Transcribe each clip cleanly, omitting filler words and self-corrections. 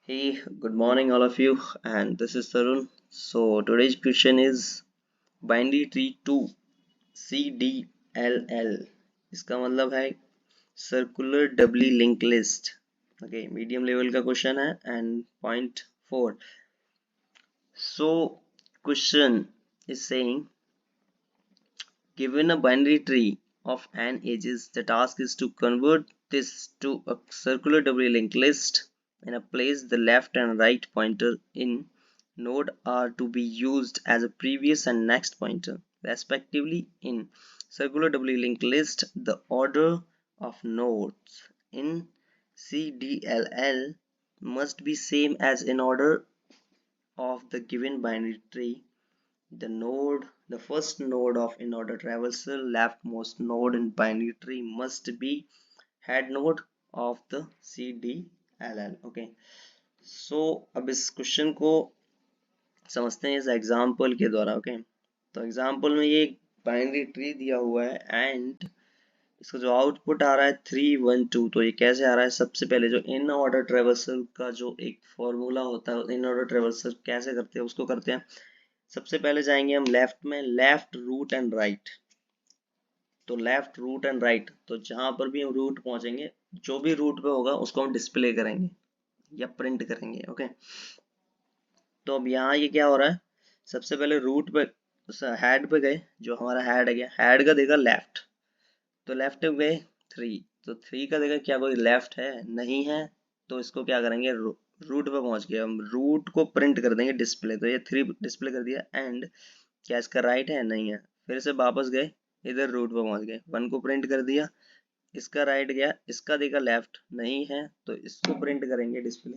Hey, good morning, all of you, and this is Tarun. So, today's question is binary tree 2 CDLL. इसका मतलब है circular doubly linked list. Okay, medium level का question है and point 4. So, question is saying given a binary tree of n edges, the task is to convert this to a circular doubly linked list and place the left and right pointer in node are to be used as a previous and next pointer respectively. In circular doubly linked list, the order of nodes in CDLL must be same as in order of the given binary tree. The first node of in-order traversal, leftmost node in binary tree must be head node of the CDLL. Okay, so अब इस question को समझते हैं इस example के द्वारा. Okay, तो example में ये बाइनरी ट्री दिया हुआ है एंड इसका जो आउटपुट आ रहा है 3 1 2. तो ये कैसे आ रहा है? सबसे पहले जो इन ऑर्डर ट्रेवर्सल का जो एक फॉर्मूला होता है, इन ऑर्डर ट्रेवर्सल कैसे करते हैं उसको करते हैं. सबसे पहले जाएंगे हम लेफ्ट में, लेफ्ट रूट एंड राइट. तो लेफ्ट रूट एंड राइट, तो जहां पर भी हम रूट पहुंचेंगे, जो भी रूट पे होगा उसको हम डिस्प्ले करेंगे या प्रिंट करेंगे. ओके, तो अब यहाँ ये क्या हो रहा है? सबसे पहले रूट पे हेड पे गए, जो हमारा हेड है, हेड का देगा लेफ्ट, तो लेफ्ट पे गए 3, तो 3 का देगा क्या कोई लेफ्ट है? नहीं है. तो इसको क्या करेंगे? रूट पे पहुंच गए हम, रूट को प्रिंट कर देंगे डिस्प्ले. तो ये 3 डिस्प्ले कर दिया एंड क्या इसका राइट है? नहीं है. फिर से वापस गए, इधर रूट पे पहुंच गए, 1 को प्रिंट कर दिया. इसका राइट गया, इसका देखा लेफ्ट नहीं है, तो इसको प्रिंट करेंगे डिस्प्ले.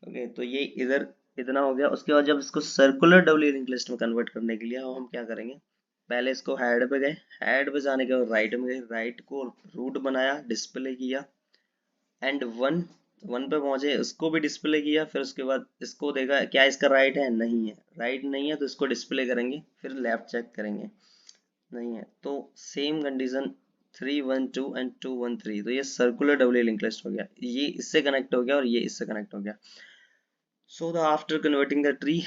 ओके, तो ये इधर इतना हो गया. उसके बाद जब इसको सर्कुलर डबली लिंक लिस्ट में कन्वर्ट करने के लिए हम क्या करेंगे? पहले इसको हेड पे गए, हेड पे जाने के बाद राइट में गए, राइट को रूट बनाया, डिस्प्ले किया एंड 1 पे पहुंचे, इसको भी डिस्प्ले किया. फिर उसके बाद इसको देखा क्या इसका राइट है? नहीं है. राइट नहीं है तो इसको डिस्प्ले करेंगे, फिर लेफ्ट चेक करेंगे, नहीं है. तो सेम कंडीशन 3 1 2 एंड 2 1 3. तो ये सर्कुलर डबली लिंक लिस्ट हो गया, ये इससे कनेक्ट हो गया और ये इससे कनेक्ट हो गया. So after converting the tree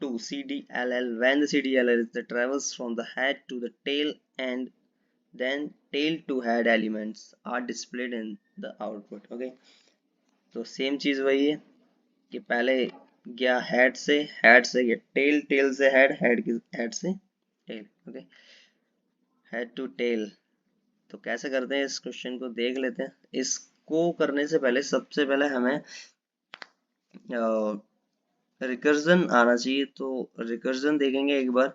to CDLL, when the CDLL is the travels from the head to the tail and then tail to head elements are displayed in the output. Okay, तो same चीज वही है कि पहले गया head से गया tail, tail से हेड, हेड से tail. Okay, head to tail. तो कैसे करते हैं इस क्वेश्चन को देख लेते हैं. इसको करने से पहले सबसे पहले हमें रिकर्जन आना चाहिए, तो रिकर्जन देखेंगे एक बार.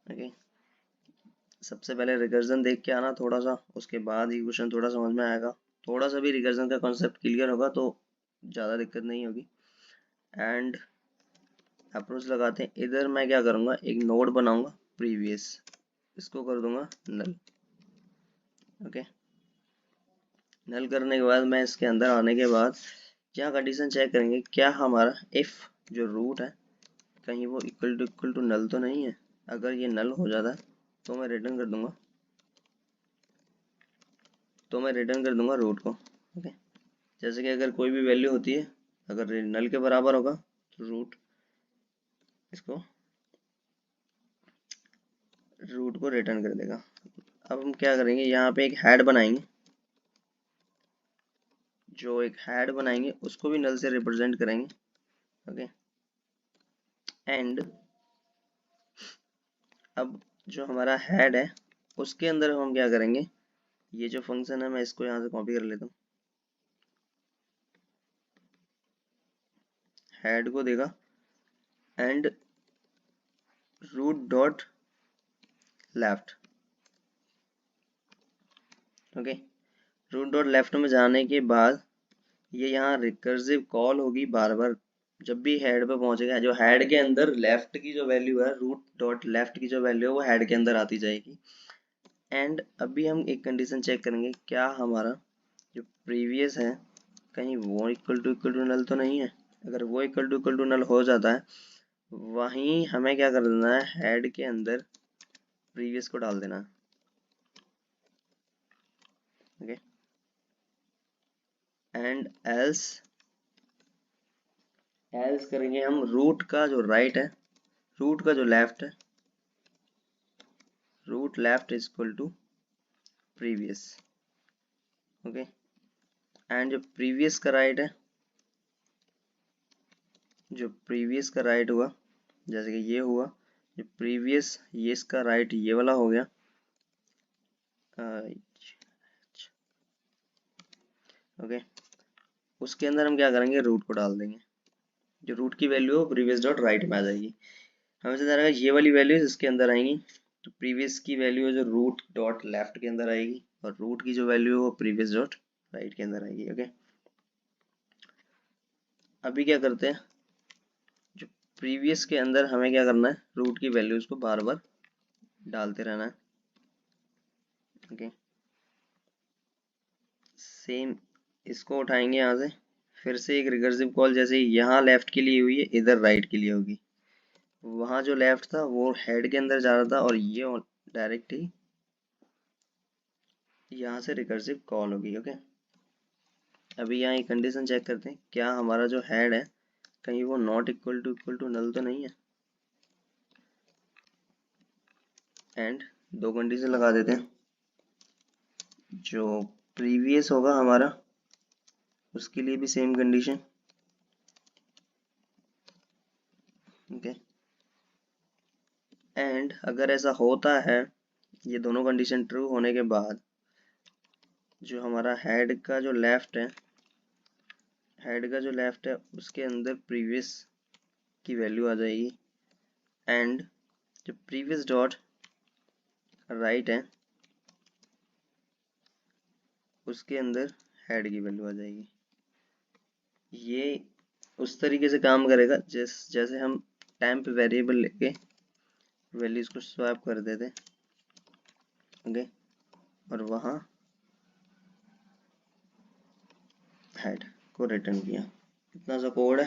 ओके, सबसे पहले रिकर्जन देख के आना थोड़ा सा, उसके बाद ही क्वेश्चन थोड़ा समझ में आएगा. थोड़ा सा भी रिकर्जन का कॉन्सेप्ट क्लियर होगा तो ज़्यादा दिक्कत नहीं होगी. एंड अप्रोच लगाते हैं. इधर मैं क्या करूँगा? एक नोड बनाऊंगा प्रीवियस, इसको कर दूंगा नल. ओके, नल करने के बाद मैं इसके अंदर आने के बाद क्या कंडीशन चेक करेंगे, क्या हमारा इफ जो रूट है कहीं वो इक्वल टू नल तो नहीं है. अगर ये नल हो जाता है तो मैं रिटर्न कर दूंगा, रूट को. ओके, जैसे कि अगर कोई भी वैल्यू होती है, अगर नल के बराबर होगा तो रूट को रिटर्न कर देगा. अब हम क्या करेंगे? यहाँ पे एक हेड बनाएंगे, जो एक हेड बनाएंगे उसको भी नल से रिप्रेजेंट करेंगे. ओके, एंड अब जो हमारा हेड है उसके अंदर हम क्या करेंगे? ये जो फंक्शन है मैं इसको यहाँ से कॉपी कर लेता हूँ. हेड को देगा and root dot left. Okay, root dot left में जाने के बाद ये यहाँ रिकर्सिव कॉल होगी बार बार. जब भी हेड पे पहुंचेगा, जो हेड के अंदर लेफ्ट की जो वैल्यू है, रूट डॉट लेफ्ट की जो वैल्यू है वो हेड के अंदर आती जाएगी. एंड अभी हम एक कंडीशन चेक करेंगे, क्या हमारा जो प्रीवियस है कहीं वो इक्वल टू नल तो नहीं है. अगर वो इक्वल टू नल हो जाता है, वहीं हमें क्या कर देना है? हेड के अंदर प्रीवियस को डाल देना है. ओके, एंड एल्स करेंगे हम रूट का जो राइट है, रूट का जो लेफ्ट है, root left is equal to previous. Okay, and जो प्रीवियस का राइट है, जो प्रीवियस का राइट हुआ, जैसे कि ये हुआ, जो प्रीवियस ये इसका राइट ये वाला हो गया। ओके, उसके अंदर हम क्या करेंगे, रूट को डाल देंगे। जो रूट की वैल्यू हो प्रीवियस डॉट राइट में आ जाएगी। हमें से जाएगा ये वाली वैल्यूज इसके अंदर आएंगी, तो प्रीवियस की वैल्यू जो रूट डॉट लेफ्ट के अंदर आएगी, और रूट की जो वैल्यू है वो प्रीवियस डॉट राइट के अंदर आएगी। ओके, अभी क्या करते हैं, जो प्रीवियस के अंदर हमें क्या करना है, रूट की वैल्यूज को बार बार डालते रहना है। ओके, सेम इसको उठाएंगे यहाँ से, फिर से एक रिकर्सिव कॉल, जैसे यहाँ लेफ्ट के लिए हुई है इधर राइट के लिए होगी। वहां जो लेफ्ट था वो हेड के अंदर जा रहा था, और ये डायरेक्ट ही यहाँ से रिकर्सिव कॉल होगी। ओके, अभी यहाँ एक कंडीशन चेक करते हैं, क्या हमारा जो हेड है कहीं वो नॉट इक्वल टू नल तो नहीं है। एंड दो कंडीशन लगा देते हैं, जो प्रीवियस होगा हमारा उसके लिए भी सेम कंडीशन। ओके, एंड अगर ऐसा होता है, ये दोनों कंडीशन ट्रू होने के बाद जो हमारा हेड का जो लेफ्ट है, उसके अंदर प्रीवियस की वैल्यू आ जाएगी, एंड जो प्रीवियस डॉट राइट है उसके अंदर हेड की वैल्यू आ जाएगी। ये उस तरीके से काम करेगा जैसे हम टेम्प वेरिएबल लेके वैल्यूज को स्वैप कर देते। ओके, और वहाँ हेड को रिटर्न किया। इतना सा कोड है,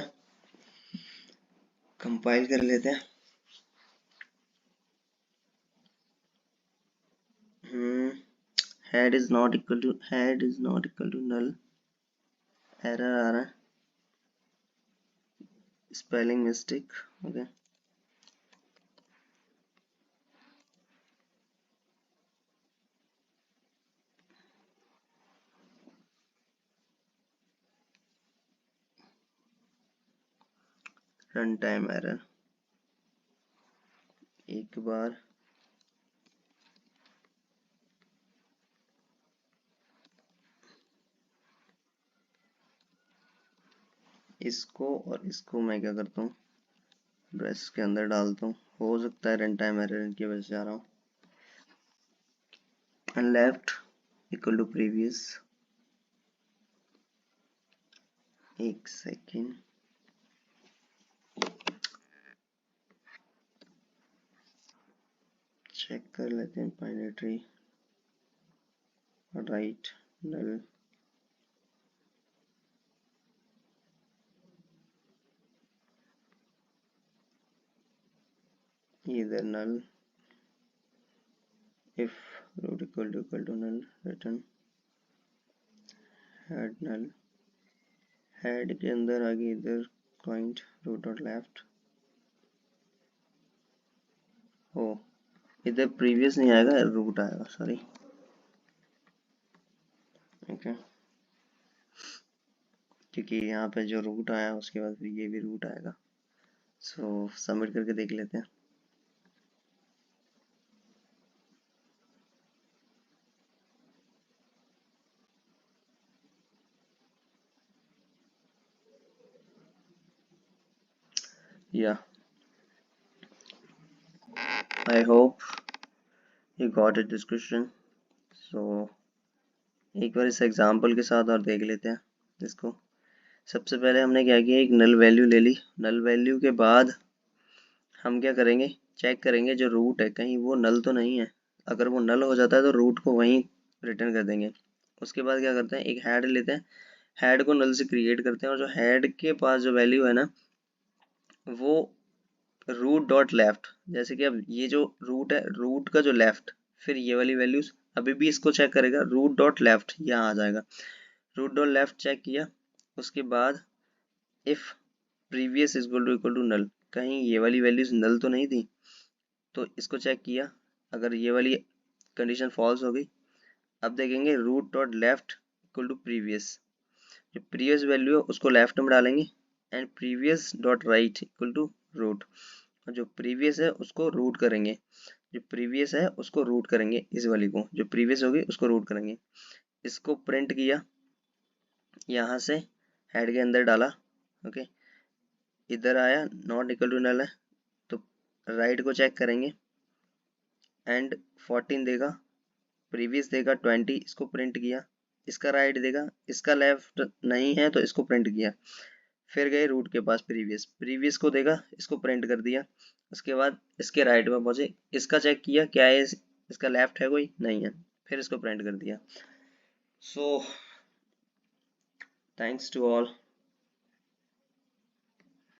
कंपाइल कर लेते हैं। head is not equal to null, error आ रहा है, spelling mistake. Okay, run time error. एक बार इसको और इसको मैं क्या करता हूँ, ब्रश के अंदर डालता हूँ। हो सकता है रन टाइम एरर की वजह से आ रहा हूँ। And left equal to previous, एक सेकेंड, चेक कर लेते हैं। Binary right null, either null, if root equal to null, return head null। Head के अंदर आगे इधर पॉइंट रूट और लेफ्ट हो, इधर प्रीवियस नहीं आएगा, रूट आएगा, सॉरी। ओके, क्योंकि यहाँ पे जो रूट आया उसके बाद फिर ये भी रूट आएगा। सो सबमिट करके देख लेते हैं। Yeah, I hope you got it this question. So एक बार इस एग्जांपल के साथ और देख लेते हैं इसको। सबसे पहले हमने क्या किया, एक नल वैल्यू ले ली। नल वैल्यू के बाद हम क्या करेंगे, चेक करेंगे जो रूट है कहीं वो नल तो नहीं है। अगर वो नल हो जाता है तो रूट को वहीं रिटर्न कर देंगे। उसके बाद क्या करते हैं, एक हेड लेते हैं, हेड को नल से क्रिएट करते हैं, और जो हेड के पास जो वैल्यू है ना वो रूट डॉट लेफ्ट, जैसे कि अब ये जो रूट है, रूट का जो लेफ्ट, फिर ये वाली वैल्यूज अभी भी इसको चेक करेगा, रूट डॉट लेफ्ट यहाँ आ जाएगा। रूट डॉट लेफ्ट चेक किया, उसके बाद if previous equal to null, कहीं ये वाली वैल्यूज नल तो नहीं थी, तो इसको चेक किया, अगर ये वाली कंडीशन फॉल्स हो गई, अब देखेंगे root dot left equal to previous, जो प्रीवियस वैल्यू है उसको लेफ्ट में डालेंगे and previous dot right equal to root, और जो प्रीवियस है उसको रूट करेंगे, जो प्रीवियस है उसको रूट करेंगे, इस वाली को जो प्रीवियस होगी उसको रूट करेंगे। इसको प्रिंट किया, यहाँ से हेड के अंदर डाला, ओके, इधर आया नॉट इक्वल टू नल है, तो राइट को चेक करेंगे एंड 14 देगा, प्रीवियस देगा 20, इसको प्रिंट किया, इसका राइट देगा, इसका लेफ्ट नहीं है तो इसको प्रिंट किया, फिर गए रूट के पास, प्रीवियस प्रीवियस को देगा, इसको प्रिंट कर दिया, उसके बाद इसके राइट में पहुंचे, इसका चेक किया क्या है, इसका लेफ्ट है कोई नहीं है, फिर इसको प्रिंट कर दिया। So thanks to all.